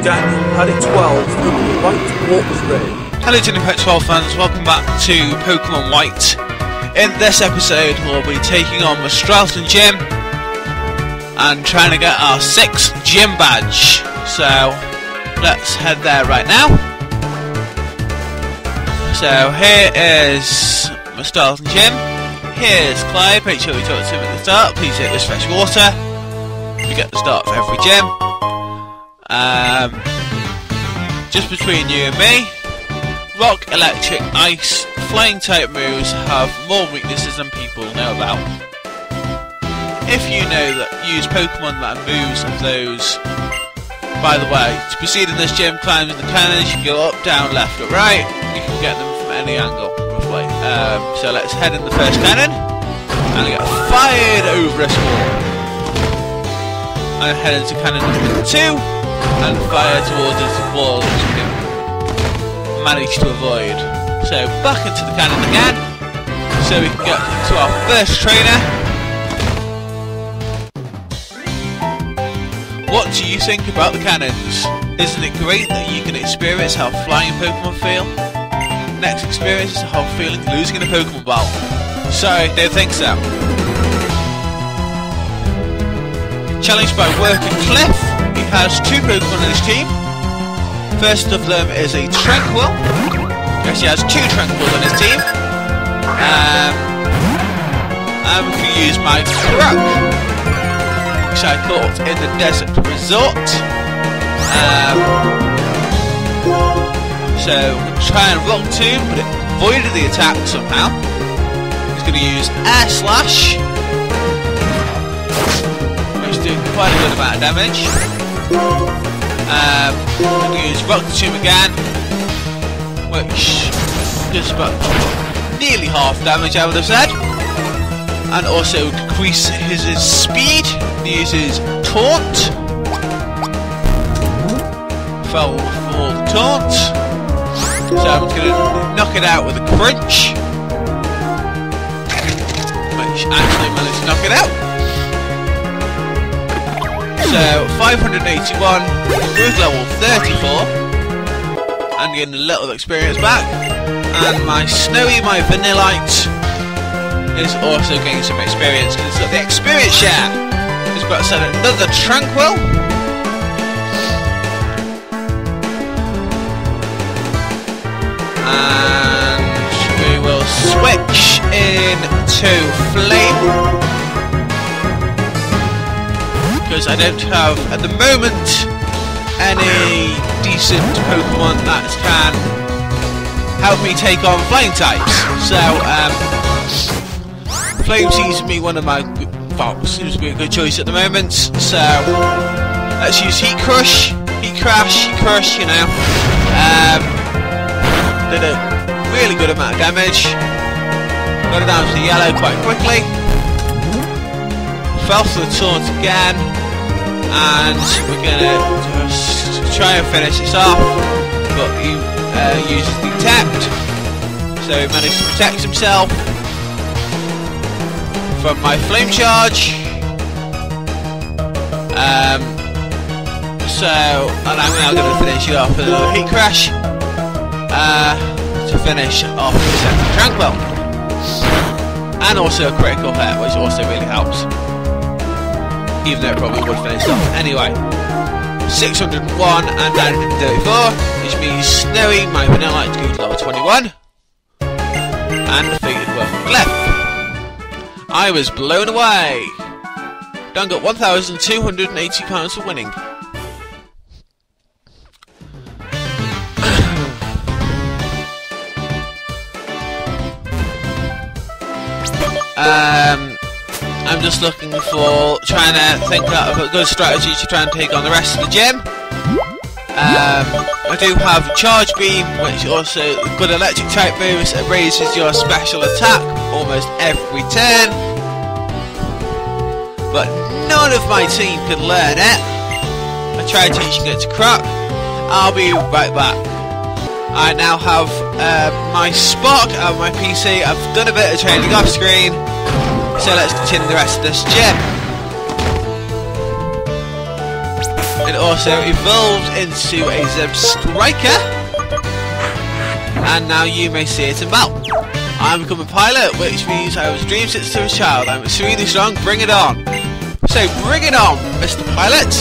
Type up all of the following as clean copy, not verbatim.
Daniel Paddock 12 from the White walkthrough. Hello Daniel Paddock 12 fans, welcome back to Pokemon White. In this episode we'll be taking on Mistralton Gym and trying to get our 6th gym badge. So let's head there right now. So here is Mistralton Gym. Here's Clyde, make sure we talk to him at the start. Please take this fresh water. We get the start for every gym. Just between you and me, rock, electric, ice, flying type moves have more weaknesses than people know about. If you know that use Pokemon that have moves of those. By the way, to proceed in this gym, climb the cannons, you can go up, down, left or right. You can get them from any angle, roughly. So let's head in the first cannon and get fired over a wall. And head into cannon number 2 and fire towards this wall, which we can manage to avoid. So back into the cannon again, so we can get to our first trainer. What do you think about the cannons? Isn't it great that you can experience how flying Pokemon feel? Next experience is how feeling losing in a Pokemon battle. Sorry, don't think so. Challenged by Worker Cliff, he has 2 Pokemon in his team. First of them is a Tranquil. Yes, he has 2 Tranquils in his team. And we can use my Croak, which I caught in the Desert Resort. So we're going to try and Rock Tomb, but it avoided the attack somehow. He's going to use Air Slash, which is doing quite a good amount of damage. We're going to use Rock Tomb again, which does about nearly half damage, I would have said. And also decrease his speed. He uses Taunt. Fell for the Taunt. So I'm going to knock it out with a Crunch, which actually managed to knock it out. So 581, improved level 34, and getting a little experience back. And my Snowy, my Vanillite, is also getting some experience because it's got the experience share. It's got to send another Tranquil. And we will switch into Flame, because I don't have at the moment any decent Pokemon that can help me take on flying types. So Flame seems to be one of my, well, seems to be a good choice at the moment. So let's use Heat Crush, Heat Crash, Heat Crush, you know. Did a really good amount of damage. Got it down to yellow quite quickly. Fell for the Taunt again, and we're gonna just try and finish this off. But he uses Detect, so he managed to protect himself from my Flame Charge. And I'm now going to finish it off with another Heat Crash to finish off the second Tranquil, and also a critical hit, which also really helps, even though it probably would finish it off anyway. 601 and 934, which means Snowy, my Vanillite, to go to level 21, and defeated Worker Cliff. I was blown away. Done got £1,280 for winning. I'm just looking for, trying to think of a good strategy to try and take on the rest of the gym. I do have Charge Beam, which also good electric type moves. It raises your special attack almost every turn, but none of my team can learn it. I tried teaching it to Croak. I'll be right back. I now have my Spark on my PC. I've done a bit of training off screen, so let's continue the rest of this gym. It also evolved into a Zeb Striker, and now you may see it in battle. I'm becoming pilot, which means I was a dream since I was a child. I'm extremely strong, bring it on. So bring it on, Mr. Pilot.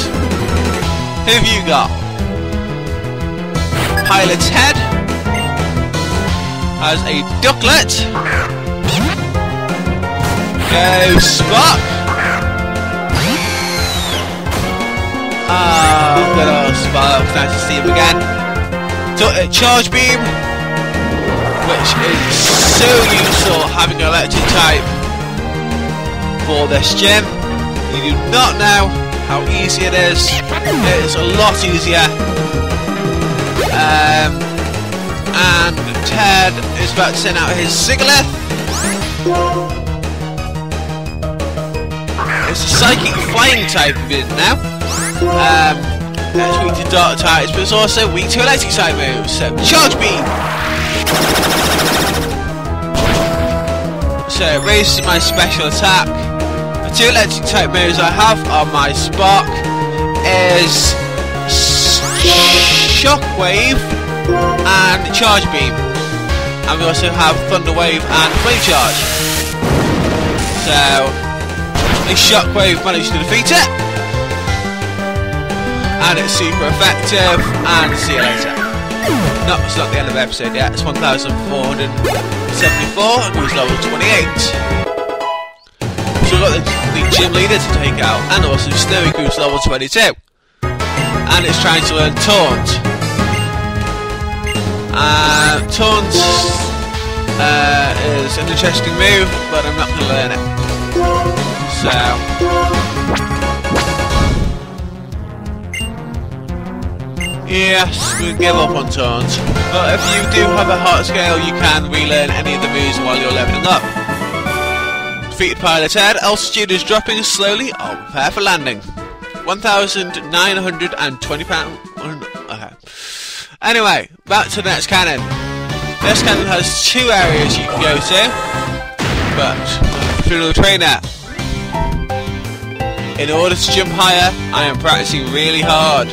Who have you got? Pilot's head has a ducklet. Go Spock. Ah, good old Spock. Nice to see him again. Charge beam, which is so useful having an electric type for this gym. You do not know how easy it is. It is a lot easier. And Ted is about to send out his Sigalith. It's a psychic flying type of it now. It's weak to dark types, but it's also weak to electric type moves. So charge beam. So it raises my special attack. The two electric type moves I have on my Spark is Shockwave and Charge Beam. And we also have Thunder Wave and Flame Charge. So the Shockwave managed to defeat it. And it's super effective, and see you later. No, it's not the end of the episode yet. It's 1474 and goes level 28. So we've got the gym leader to take out, and also Snowy goes level 22. And it's trying to learn Taunt. Taunt is an interesting move, but I'm not going to learn it. So yes, we give up on Taunt, but if you do have a heart scale, you can relearn any of the moves while you're leveling up. Defeated Pilot Head, altitude is dropping slowly, I'll prepare for landing. 1,920 pounds. Okay. Anyway, back to the next cannon. This cannon has two areas you can go to, but through the trainer. In order to jump higher, I am practicing really hard.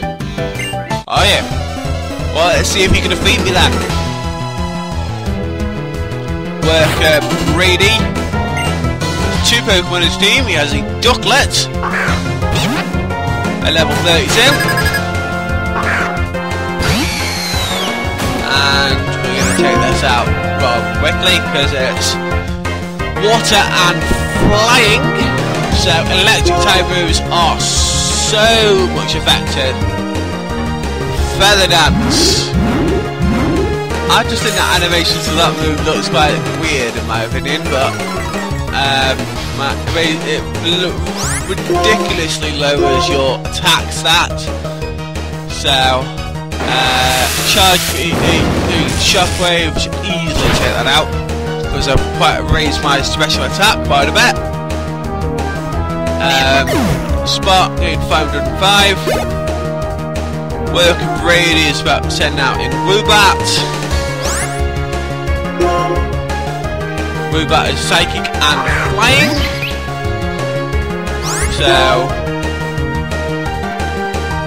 Are you? Well, let's see if you can defeat me then. Worker Brady. There's two Pokemon in his team. He has a Ducklet at level 32. And we're going to take this out rather quickly because it's water and flying. So electric type moves are so much effective. Feather Dance. I just think that animation to that move looks quite weird in my opinion, but it ridiculously lowers your attack stat. So Shockwave should easily take that out because I've quite raised my special attack quite a bit. Spark gained 505. Worker Brady is about to send out in Woobat. Woobat is psychic and flying. So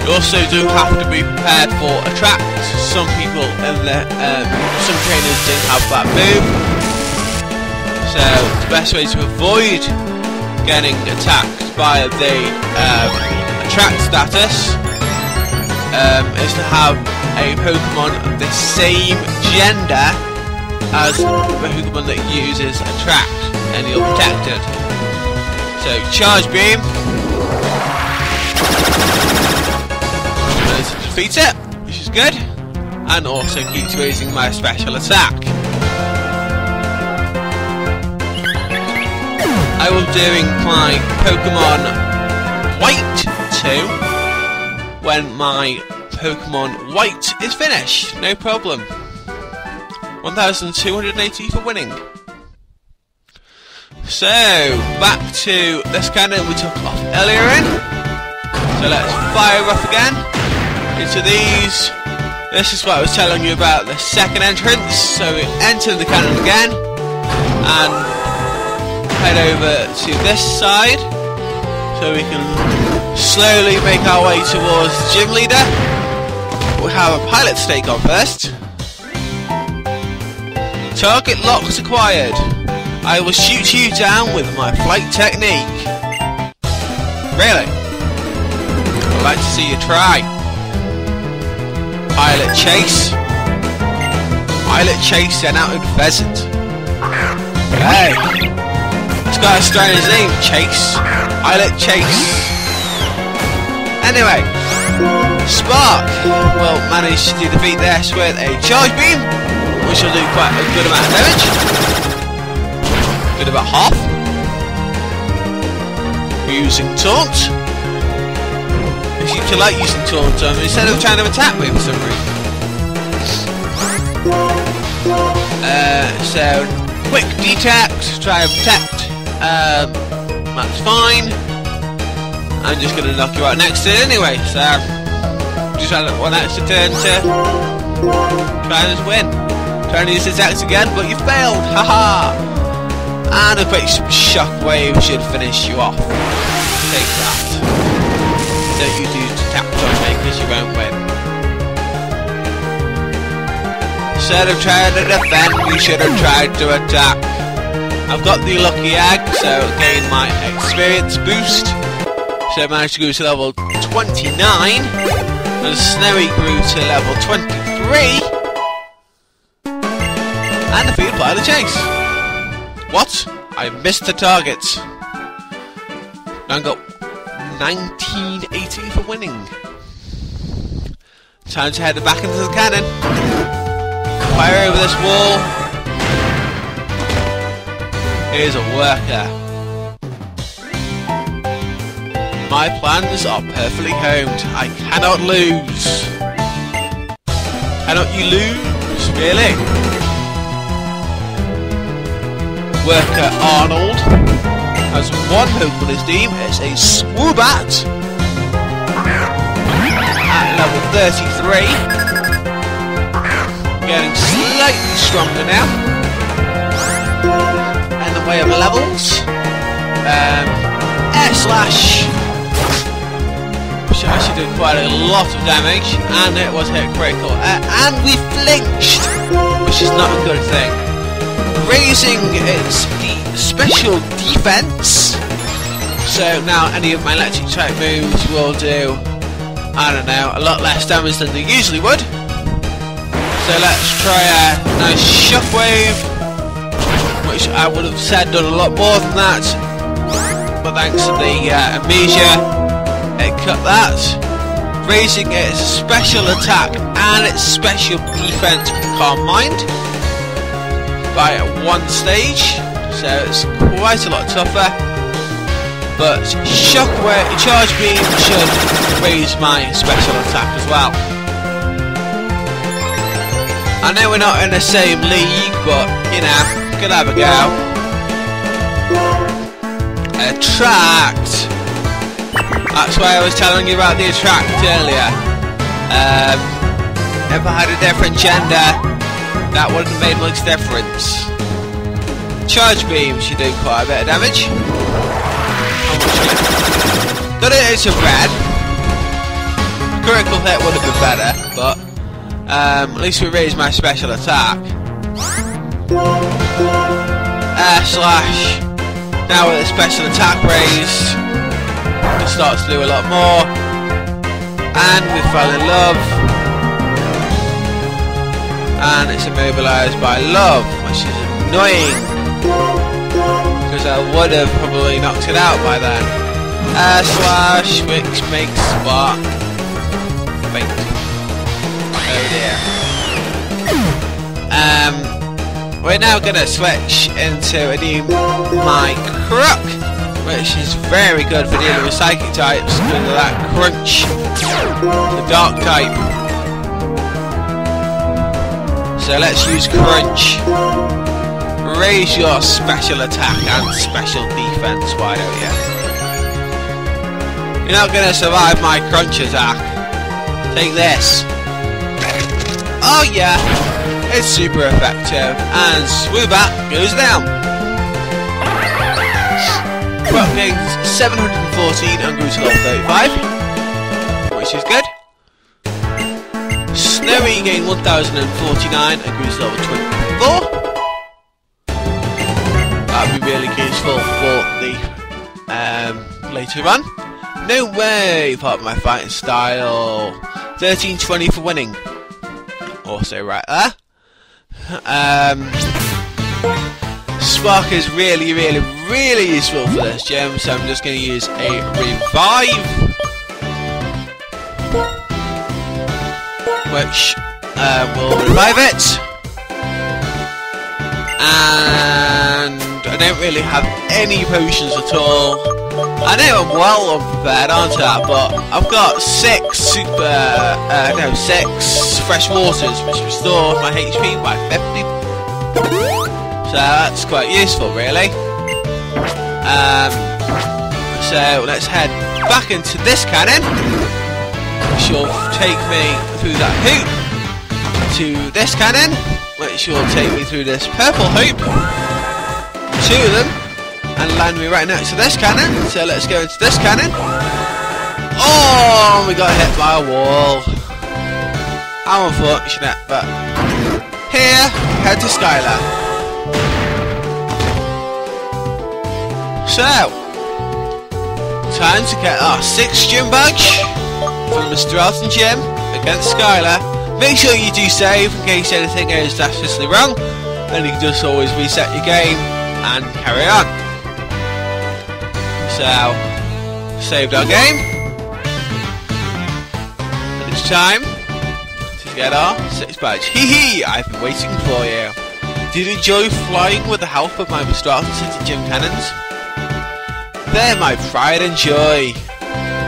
you also do have to be prepared for Attract. Some people in the some trainers didn't have that move. So the best way to avoid getting attacked by the Attract status is to have a Pokemon of the same gender as the Pokemon that uses Attract, and you're protected. So Charge Beam managed to defeat it, which is good, and also keeps raising my special attack. I will be doing my Pokemon White 2 when my Pokemon White is finished, no problem. 1,280 for winning. So, back to this cannon we took off earlier in. So let's fire off again into these. This is what I was telling you about the second entrance. So we enter the cannon again and head over to this side so we can slowly make our way towards the gym leader. We'll have a pilot to take on first. Target locks acquired. I will shoot you down with my flight technique. Really? I'd like to see you try. Pilot chase. Pilot chase sent out in pheasant. Hey. This guy's throwing his name. Chase. Pilot chase. Anyway. Spark will manage to defeat this with a charge beam, which will do quite a good amount of damage. Good about half. We're using taunt. I seem to like using taunt instead of trying to attack me for some reason. So quick detect, try and protect. That's fine. I'm just going to knock you out next turn anyway. So just had one extra turn to try and just win. Trying to use attacks again, but you failed. Haha. And a quick shockwave should finish you off. Take that. Don't you do attacks on me because you won't win. Instead of trying to defend, you should have tried to attack. I've got the lucky egg, so gain my experience boost. So I managed to go to level 29, and Snowy grew to level 23, and defeated Pilot Chase. What? I missed the target. I got 1980 for winning. Time to head back into the cannon. Fire over this wall. Here's a worker. My plans are perfectly honed. I cannot lose. Cannot you lose? Really? Worker Arnold has one hope on his team. It's a Swoobat at level 33. Getting slightly stronger now. In the way of levels. Air Slash. Actually did quite a lot of damage, and it was hit critical. And we flinched, which is not a good thing. Raising its special defense. So now any of my electric type moves will do, I don't know, a lot less damage than they usually would. So let's try a nice shockwave, which I would have said done a lot more than that, but thanks to the amnesia, it cut that. Raising its special attack and its special defense with Calm Mind by one stage, so it's quite a lot tougher. But Shockwave Charge Beam should raise my special attack as well. I know we're not in the same league, but you know, could have a go. Attract. That's why I was telling you about the attract earlier. If I had a different gender, that wouldn't have made much difference. Charge Beam should do quite a bit of damage. How much is it? Got it into red. Critical hit would have been better, but at least we raised my special attack. Air Slash. Now with the special attack raised, it starts to do a lot more. And we fell in love. And it's immobilised by love, which is annoying, because I would have probably knocked it out by then. Air Slash, which makes Spark faint. Oh dear. We're now going to switch into a new My Crook, which is very good for dealing with psychic types because of that crunch, the dark type. So let's use crunch. Raise your special attack and special defense, why don't you? You're not going to survive my crunch attack. Take this. Oh yeah, it's super effective, and Swoobat goes down. Croc gains 714 and grew to level 35, which is good. Snowy gained 1049 and grew to level 24. That would be really useful for the later on. No way, part of my fighting style. 1320 for winning. Also right there. Spark is really useful for this gem, so I'm just going to use a revive, which will revive it. And I don't really have any potions at all. I know I'm well unprepared, aren't I? But I've got 6 fresh waters, which restores my HP by 50. So that's quite useful, really. So let's head back into this cannon, which will take me through that hoop to this cannon, which will take me through this purple hoop, 2 of them, and land me right next to this cannon. So let's go into this cannon. Oh, we got hit by a wall. How unfortunate, but here, head to Skyla. So, time to get our 6th gym badge from the Mistralton gym against Skyla. Make sure you do save in case anything goes drastically wrong, and you can just always reset your game and carry on. So, saved our game, and it's time to get our 6th badge. Hee hee! I've been waiting for you. Did you enjoy flying with the help of my Mistralton City gym cannons? They're my pride and joy.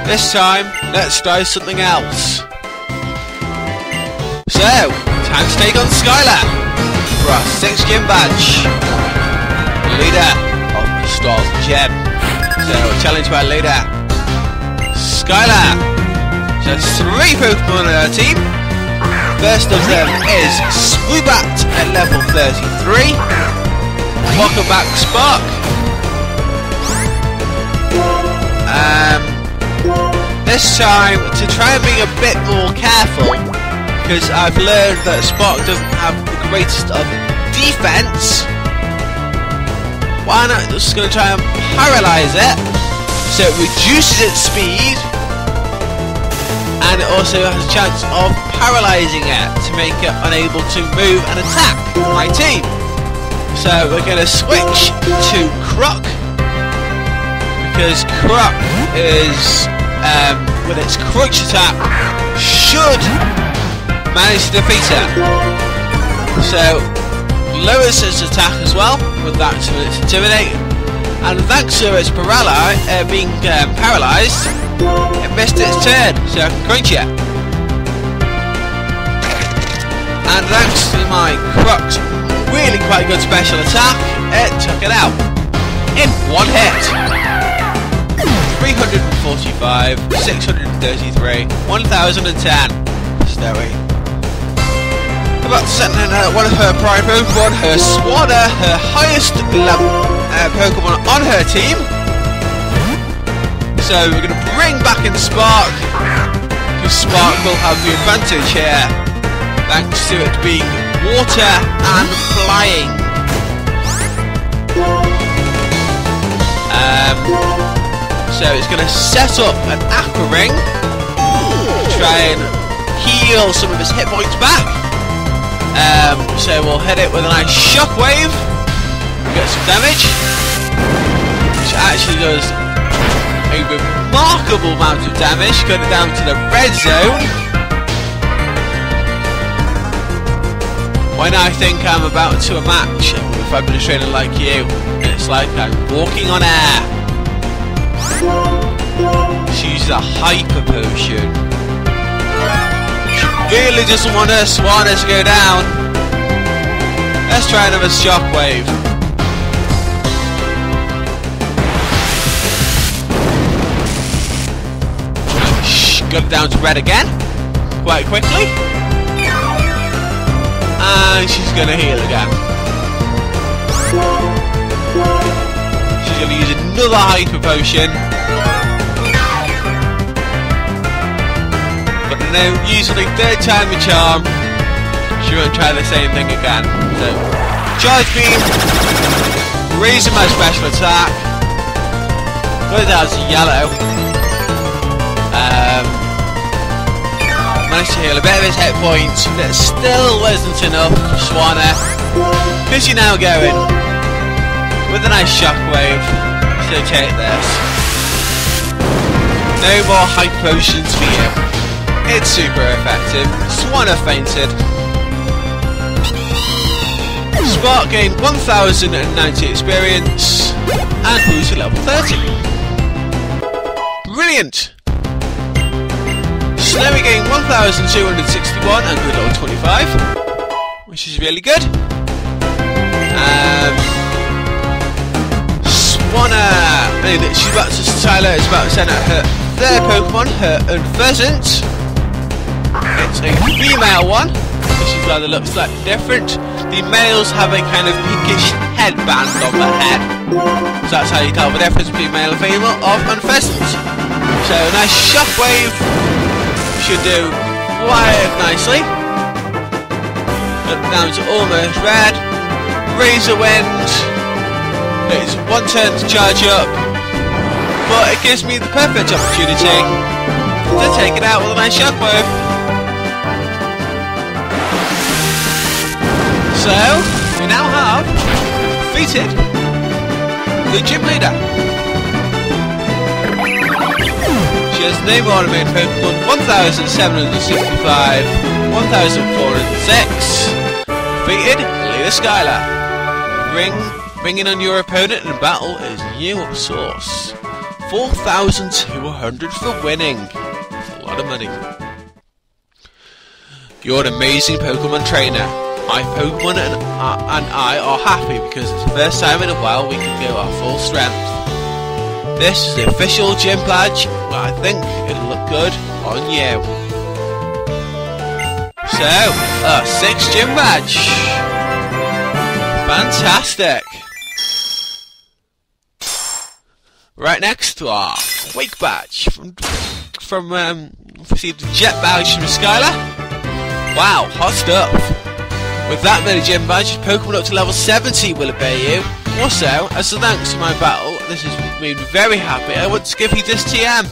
This time, let's try something else. So, time to take on Skyla for our 6th gym badge. Leader of Mistralton Gym. So, challenged by leader Skyla. She has 3 Pokemon on her team. First of them is Swoobat at level 33. Welcome back, Spark. This time, to try and be a bit more careful, because I've learned that Spark doesn't have the greatest of defense. Why not just going to try and paralyze it, so it reduces its speed, and it also has a chance of paralyzing it to make it unable to move and attack my team. So we're going to switch to Croc, because Croc is, with its crunch attack, should manage to defeat it. So, lowers its attack as well, with that to its intimidate, and thanks to its being paralysed, it missed its turn, so I can crunch it. And thanks to my Croc's really quite good special attack, it took it out in 1 hit. 345, 633, 1010. Snowy. About sending one of her prime Pokemon, her Swanna, her highest level Pokemon on her team. So we're going to bring back in Spark, because Spark will have the advantage here, thanks to it being water and flying. So it's going to set up an Aqua Ring to try and heal some of his hit points back. So we'll hit it with a nice shockwave, get some damage, which actually does a remarkable amount of damage, got it down to the red zone. When I think I'm about to a match with a fabulous trainer like you, it's like I'm walking on air. She uses a hyper potion. She really doesn't want her Swanna to go down. Let's try another shockwave. Got it down to red again, quite quickly. And she's gonna heal again. She's gonna use another hyper potion. But I know usually third time the charm, she won't try the same thing again. So, charge beam, raising my special attack, goes out to yellow. Managed to heal a bit of his hit points, but it still wasn't enough for Swanna, because you're now going with a nice shockwave. So take this. No more hype potions for you. It's super effective. Swanna fainted. Spark gained 1090 experience and boost to level 30. Brilliant! Snowy gained 1261 and good level 25, which is really good. Swanna, Skyla is about to send out her third Pokemon, her Unpheasant. It's a female one, which is why it looks slightly different. The males have a kind of pinkish headband on their head, so that's how you tell the difference between male and female of Unpheasant. So a nice shockwave should do quite nicely. Up down to almost red. Razor Wind. It's one turn to charge up, but it gives me the perfect opportunity to take it out with a nice shockwave. So we now have defeated the gym leader. She has no more main Pokemon, 1765, 1406. Defeated Leader Skyla. Bringing on your opponent in battle is new source. 4,200 for winning. That's a lot of money. You're an amazing Pokemon trainer. My Pokemon and I are happy because it's the first time in a while we can go our full strength. This is the official gym badge, but I think it'll look good on you. So, a 6 gym badge. Fantastic. Right next to our Wake badge from received a Jet badge from Skyla. Wow, hot stuff. With that many gym badges, Pokemon up to level 70 will obey you. Also, as a thanks to my battle, this has made me very happy. I want to give you this TM.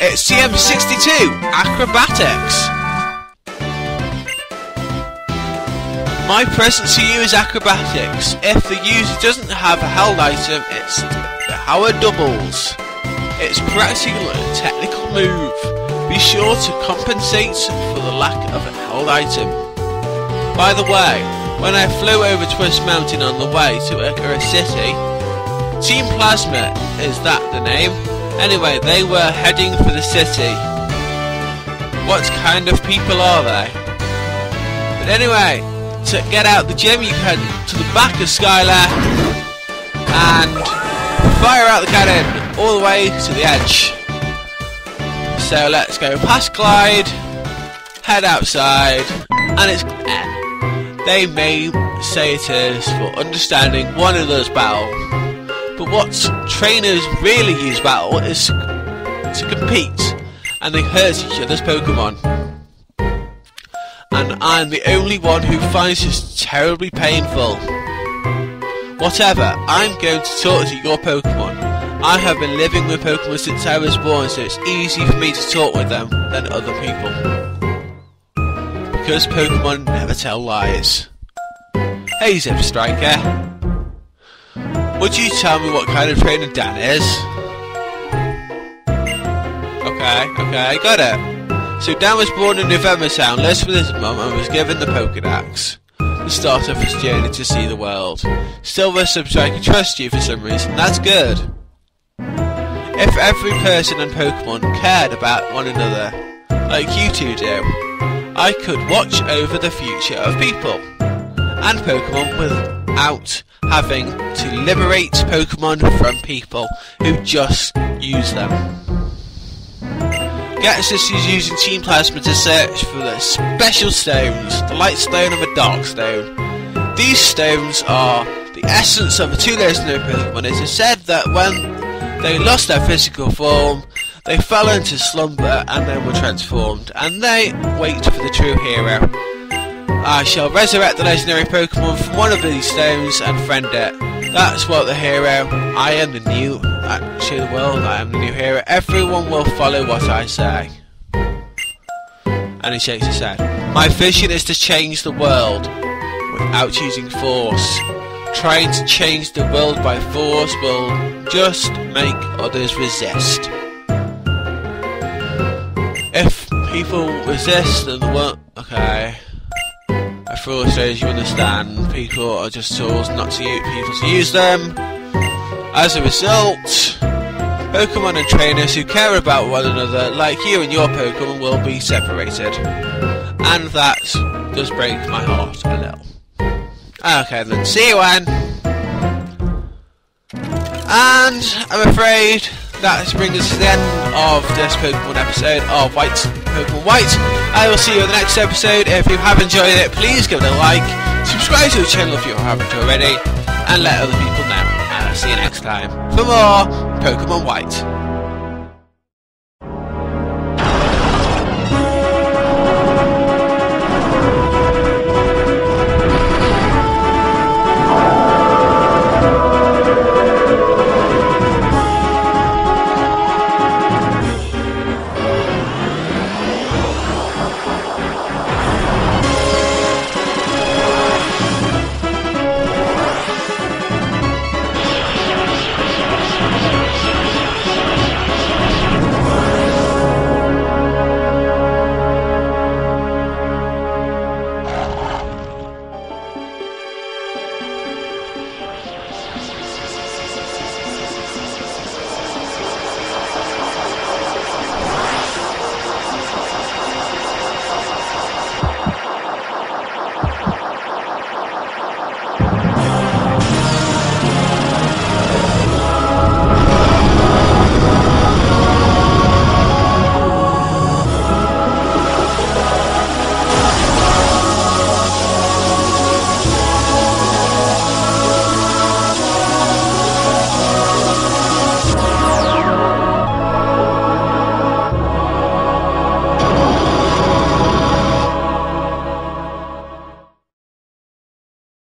It's TM62 Acrobatics. My present to you is Acrobatics. If the user doesn't have a held item, it's the Howard Doubles. It's practical and a technical move. Be sure to compensate for the lack of a held item. By the way, when I flew over Twist Mountain on the way to Ikara City, Team Plasma, is that the name? Anyway, they were heading for the city. What kind of people are they? But anyway, to get out the gym, you head to the back of Skyla and fire out the cannon all the way to the edge. So let's go past Clyde, head outside, and it's they may say it is for understanding one another's battle, but what trainers really use battle is to compete, and they hurt each other's Pokemon. And I'm the only one who finds this terribly painful. Whatever, I'm going to talk to your Pokemon. I have been living with Pokemon since I was born, so it's easy for me to talk with them than other people. Because Pokemon never tell lies. Hey Zip Striker. Would you tell me what kind of trainer Dan is? Okay, got it. So Dan was born in November Town, lives with his mum and was given the Pokedex. The start of his journey to see the world. Still the Substriker trusts you for some reason, that's good. If every person and Pokemon cared about one another, like you two do, I could watch over the future of people and Pokemon without having to liberate Pokemon from people who just use them. Gets us is using Team Plasma to search for the special stones, the Light Stone and the Dark Stone. These stones are the essence of the two legendary Pokemon. It is said that when they lost their physical form, they fell into slumber and then were transformed, and they wait for the true hero. I shall resurrect the legendary Pokemon from one of these stones and friend it. That's what the hero. I am the new. Show the world I am the new hero. Everyone will follow what I say. And he shakes his head. My vision is to change the world without using force. Trying to change the world by force will just make others resist. If people resist, then the world. Okay. I thought says you understand. People are just tools, not to use people to use them. As a result, Pokemon and trainers who care about one another, like you and your Pokemon, will be separated. And that does break my heart a little. Okay then, see you when. And I'm afraid that brings us to the end of this Pokemon episode of Pokemon White. I will see you in the next episode. If you have enjoyed it, please give it a like, subscribe to the channel if you haven't already, and let other people know. And I'll see you next time for more Pokemon White.